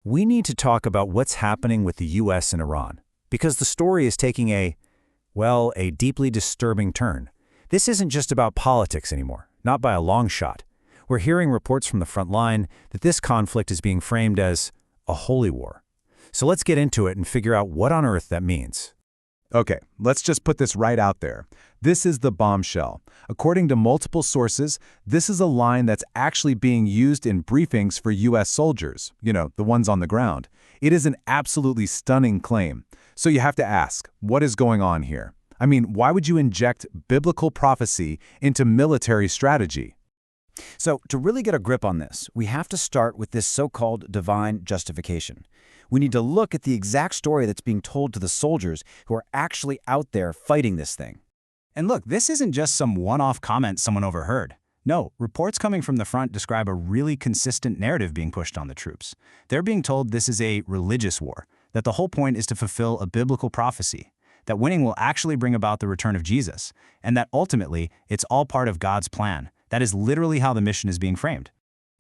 We need to talk about what's happening with the US and Iran, because the story is taking a deeply disturbing turn. This isn't just about politics anymore, not by a long shot. We're hearing reports from the front line that this conflict is being framed as a holy war. So let's get into it and figure out what on earth that means. Okay, let's just put this right out there. This is the bombshell. According to multiple sources, this is a line that's actually being used in briefings for U.S. soldiers, the ones on the ground. It is an absolutely stunning claim. So you have to ask, what is going on here? I mean, why would you inject biblical prophecy into military strategy? So, to really get a grip on this, we have to start with this so-called divine justification. We need to look at the exact story that's being told to the soldiers who are actually out there fighting this thing. And look, this isn't just some one-off comment someone overheard. No, reports coming from the front describe a really consistent narrative being pushed on the troops. They're being told this is a religious war, that the whole point is to fulfill a biblical prophecy, that winning will actually bring about the return of Jesus, and that ultimately it's all part of God's plan. That is literally how the mission is being framed.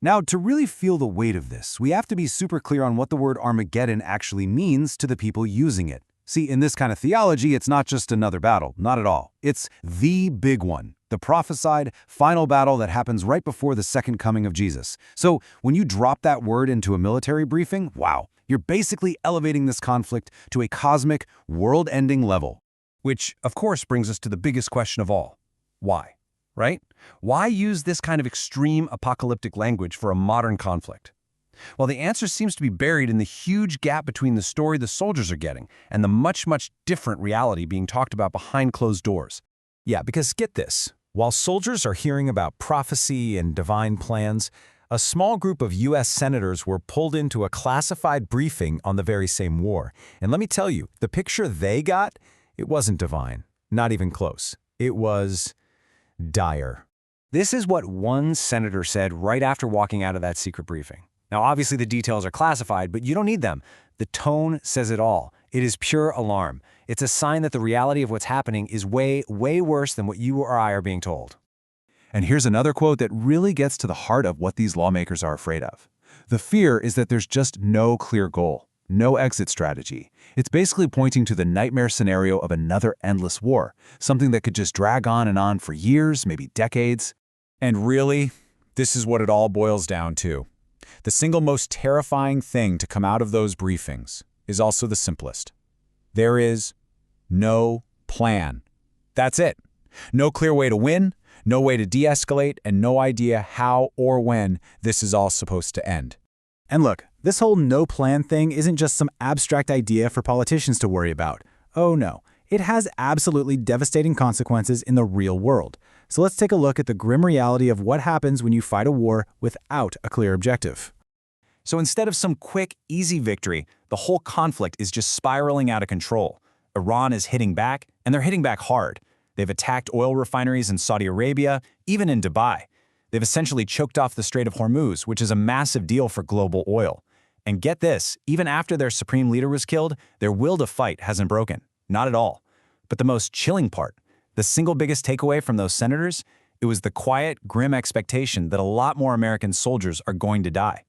Now, to really feel the weight of this, we have to be super clear on what the word Armageddon actually means to the people using it. See, in this kind of theology, it's not just another battle, not at all. It's the big one, the prophesied final battle that happens right before the second coming of Jesus. So when you drop that word into a military briefing, wow, you're basically elevating this conflict to a cosmic, world-ending level. Which, of course, brings us to the biggest question of all. Why? Right? Why use this kind of extreme apocalyptic language for a modern conflict? Well, the answer seems to be buried in the huge gap between the story the soldiers are getting and the much different reality being talked about behind closed doors. Yeah, because get this. While soldiers are hearing about prophecy and divine plans, a small group of U.S. senators were pulled into a classified briefing on the very same war. And let me tell you, the picture they got, it wasn't divine. Not even close. It was dire. This is what one senator said right after walking out of that secret briefing. Now, obviously the details are classified, but you don't need them. The tone says it all. It is pure alarm. It's a sign that the reality of what's happening is way worse than what you or I are being told. And here's another quote that really gets to the heart of what these lawmakers are afraid of. The fear is that there's just no clear goal, no exit strategy. It's basically pointing to the nightmare scenario of another endless war, something that could just drag on and on for years, maybe decades. And really, this is what it all boils down to. The single most terrifying thing to come out of those briefings is also the simplest. There is no plan. That's it. No clear way to win, no way to de-escalate, and no idea how or when this is all supposed to end. And look, this whole no plan thing isn't just some abstract idea for politicians to worry about. Oh no, it has absolutely devastating consequences in the real world. So let's take a look at the grim reality of what happens when you fight a war without a clear objective. So instead of some quick, easy victory, the whole conflict is just spiraling out of control. Iran is hitting back, and they're hitting back hard. They've attacked oil refineries in Saudi Arabia, even in Dubai. They've essentially choked off the Strait of Hormuz, which is a massive deal for global oil. And get this, even after their supreme leader was killed, their will to fight hasn't broken. Not at all. But the most chilling part, the single biggest takeaway from those senators, it was the quiet, grim expectation that a lot more American soldiers are going to die.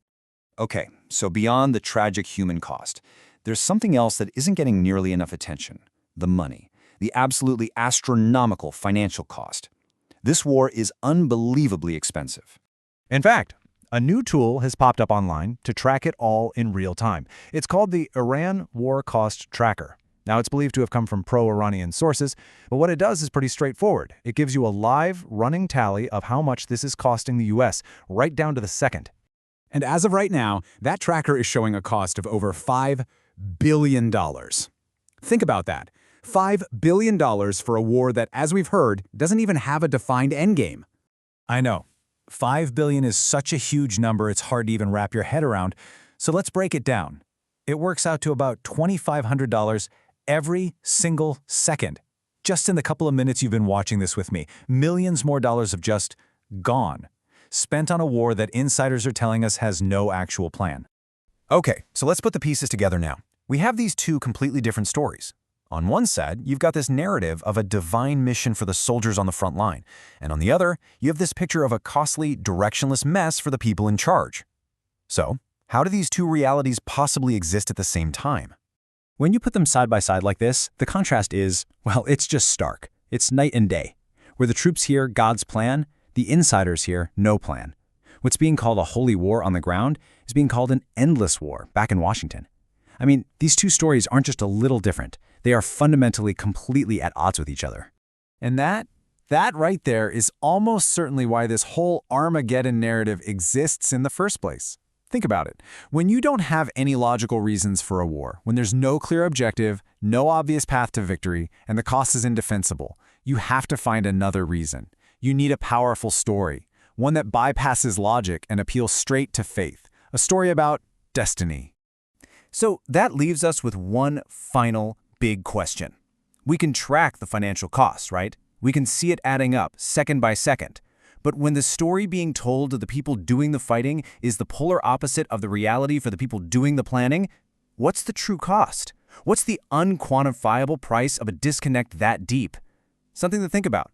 Okay, so beyond the tragic human cost, there's something else that isn't getting nearly enough attention: the money, the absolutely astronomical financial cost. This war is unbelievably expensive. In fact, a new tool has popped up online to track it all in real time. It's called the Iran War Cost Tracker. Now, it's believed to have come from pro-Iranian sources, but what it does is pretty straightforward. It gives you a live, running tally of how much this is costing the U.S., right down to the second. And as of right now, that tracker is showing a cost of over $5 billion. Think about that. $5 billion for a war that, as we've heard, doesn't even have a defined endgame. I know. $5 billion is such a huge number it's hard to even wrap your head around, so let's break it down. It works out to about $2,500 every single second. Just in the couple of minutes you've been watching this with me, millions more dollars have just gone, spent on a war that insiders are telling us has no actual plan. Okay, so let's put the pieces together now. We have these two completely different stories. On one side, you've got this narrative of a divine mission for the soldiers on the front line, and on the other, you have this picture of a costly, directionless mess for the people in charge. So, How do these two realities possibly exist at the same time? When you put them side by side like this, the contrast is, well, it's just stark. It's night and day. Where the troops hear God's plan, the insiders hear no plan. What's being called a holy war on the ground is being called an endless war back in Washington. I mean, these two stories aren't just a little different. They are fundamentally completely at odds with each other. And that right there is almost certainly why this whole Armageddon narrative exists in the first place. Think about it. When you don't have any logical reasons for a war, when there's no clear objective, no obvious path to victory, and the cost is indefensible, you have to find another reason. You need a powerful story, one that bypasses logic and appeals straight to faith, a story about destiny. So that leaves us with one final big question. We can track the financial costs, right? We can see it adding up second by second. But when the story being told to the people doing the fighting is the polar opposite of the reality for the people doing the planning, what's the true cost? What's the unquantifiable price of a disconnect that deep? Something to think about.